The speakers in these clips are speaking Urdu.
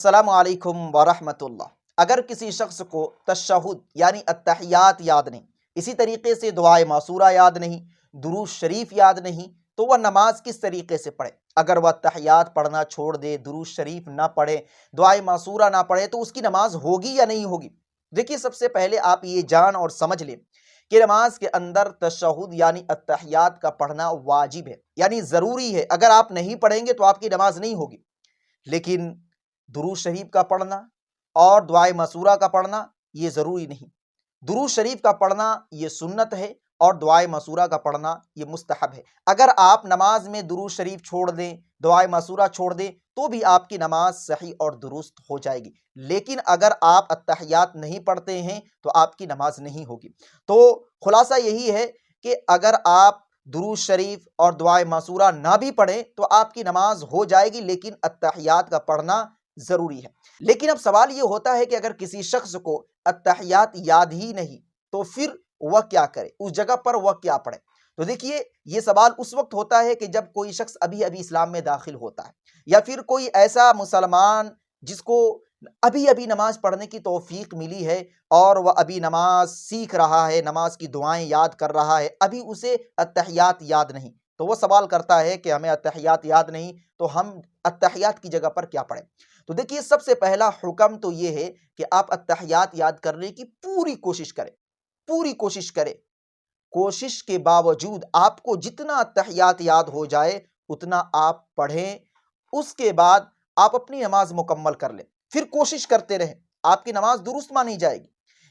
السلام علیکم ورحمۃ اللہ۔ اگر کسی شخص کو تشہد یعنی التحیات یاد نہیں، اسی طریقے سے دعائے معصورہ یاد نہیں، درود شریف یاد نہیں، تو وہ نماز کس طریقے سے پڑھے؟ اگر وہ التحیات پڑھنا چھوڑ دے، درود شریف نہ پڑھے، دعائے معصورہ نہ پڑھے، تو اس کی نماز ہوگی یا نہیں ہوگی؟ دیکھیے، سب سے پہلے آپ یہ جان اور سمجھ لیں کہ نماز کے اندر تشہد یعنی التحیات کا پڑھنا واجب ہے، یعنی ضروری ہے۔ اگر آپ نہیں پڑھیں گے تو آپ کی نماز نہیں ہوگی۔ لیکن درود شریف کا پڑھنا اور دعائے معصورہ کا پڑھنا یہ ضروری نہیں۔ درود شریف کا پڑھنا یہ سنت ہے اور دعائے معصورہ کا پڑھنا یہ مستحب ہے۔ اگر آپ نماز میں درود شریف چھوڑ دیں، دعائے معصورہ چھوڑ دیں، تو بھی آپ کی نماز صحیح اور درست ہو جائے گی۔ لیکن اگر آپ التحیات نہیں پڑھتے ہیں تو آپ کی نماز نہیں ہوگی۔ تو خلاصہ یہی ہے کہ اگر آپ درود شریف اور دعائے معصورہ نہ بھی پڑھیں تو آپ کی نماز ہو جائے گی، لیکن التحیات کا پڑھنا ضروری ہے۔ لیکن اب سوال یہ ہوتا ہے کہ اگر کسی شخص کو التحیات یاد ہی نہیں تو پھر وہ کیا کرے، اس جگہ پر وہ کیا پڑھے؟ تو دیکھیے، یہ سوال اس وقت ہوتا ہے کہ جب کوئی شخص ابھی اسلام میں داخل ہوتا ہے، یا پھر کوئی ایسا مسلمان جس کو ابھی نماز پڑھنے کی توفیق ملی ہے اور وہ ابھی نماز سیکھ رہا ہے، نماز کی دعائیں یاد کر رہا ہے، ابھی اسے التحیات یاد نہیں، تو وہ سوال کرتا ہے کہ ہمیں التحیات یاد نہیں، تو ہم التحیات کی جگہ پر کیا پڑھیں؟ تو دیکھیے، سب سے پہلا حکم تو یہ ہے کہ آپ التحیات یاد کرنے کی پوری کوشش کریں، پوری کوشش کریں۔ کوشش کے باوجود آپ کو جتنا التحیات یاد ہو جائے اتنا آپ پڑھیں۔ اس کے بعد آپ اپنی نماز مکمل کر لیں، پھر کوشش کرتے رہیں، آپ کی نماز درست مانی جائے گی۔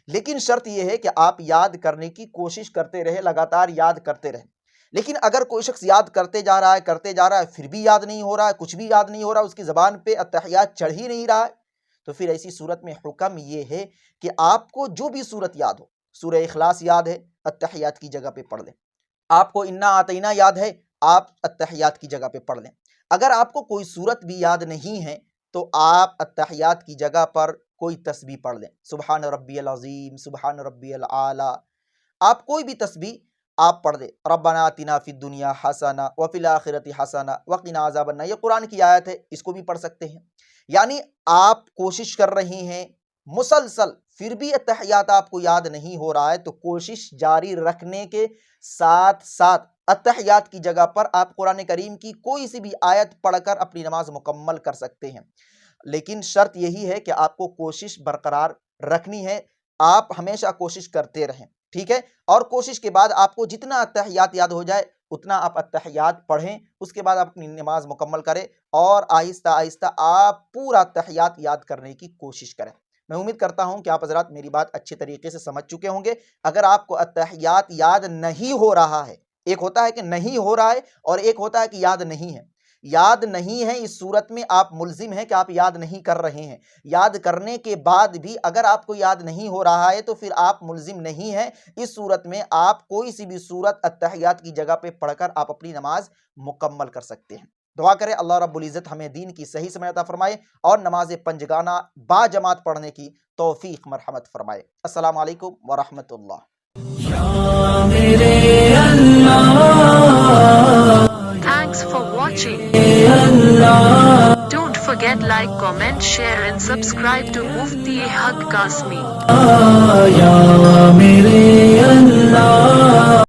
لیکن شرط یہ ہے کہ آپ یاد کرنے کی کوشش کرتے رہیں، لگاتار یاد کرتے رہیں۔ لیکن اگر کوئی شخص یاد کرتے جا رہا ہے پھر بھی یاد نہیں ہو رہا ہے، کچھ بھی یاد نہیں ہو رہا، اس کی زبان پہ التحیات چڑھ ہی نہیں رہا ہے، تو پھر ایسی صورت میں حکم یہ ہے کہ آپ کو جو بھی صورت یاد ہو، سورہ اخلاص یاد ہے، التحیات کی جگہ پہ پڑھ لیں۔ آپ کو انا اعطینہ یاد ہے، آپ التحیات کی جگہ پہ پڑھ لیں۔ اگر آپ کو کوئی صورت بھی یاد نہیں ہے تو آپ التحیات کی جگہ پر کوئی تسبیح پڑھ لیں، سبحان ربی العظیم، سبحان ربی الاعلی، آپ کوئی بھی تسبیح آپ پڑھ دیں۔ ربنا آتنا فی الدنیا حسنہ وفی الآخرۃ حسنہ وقنا عذاب النار، یہ قرآن کی آیت ہے، اس کو بھی پڑھ سکتے ہیں۔ یعنی آپ کوشش کر رہے ہیں مسلسل، پھر بھی التحیات آپ کو یاد نہیں ہو رہا ہے، تو کوشش جاری رکھنے کے ساتھ ساتھ التحیات کی جگہ پر آپ قرآن کریم کی کوئی سی بھی آیت پڑھ کر اپنی نماز مکمل کر سکتے ہیں۔ لیکن شرط یہی ہے کہ آپ کو کوشش برقرار رکھنی ہے، آپ ہمیشہ کوشش کرتے رہیں، ٹھیک ہے؟ اور کوشش کے بعد آپ کو جتنا التحیات یاد ہو جائے اتنا آپ التحیات پڑھیں، اس کے بعد آپ اپنی نماز مکمل کریں اور آہستہ آہستہ آپ پورا التحیات یاد کرنے کی کوشش کریں۔ میں امید کرتا ہوں کہ آپ حضرات میری بات اچھے طریقے سے سمجھ چکے ہوں گے۔ اگر آپ کو التحیات یاد نہیں ہو رہا ہے، ایک ہوتا ہے کہ نہیں ہو رہا ہے اور ایک ہوتا ہے کہ یاد نہیں ہے۔ یاد نہیں ہے، اس صورت میں آپ ملزم ہیں کہ آپ یاد نہیں کر رہے ہیں۔ یاد کرنے کے بعد بھی اگر آپ کو یاد نہیں ہو رہا ہے تو پھر آپ ملزم نہیں ہیں۔ اس صورت میں آپ کوئی سی بھی صورت التحیات کی جگہ پہ پڑھ کر آپ اپنی نماز مکمل کر سکتے ہیں۔ دعا کریں اللہ رب العزت ہمیں دین کی صحیح سمجھ عطا فرمائے اور نماز پنجگانہ با جماعت پڑھنے کی توفیق مرحمت فرمائے۔ السلام علیکم ورحمۃ اللہ۔ Thanks for watching. Don't forget like, comment, share and subscribe to Mufti Haq Kasmi.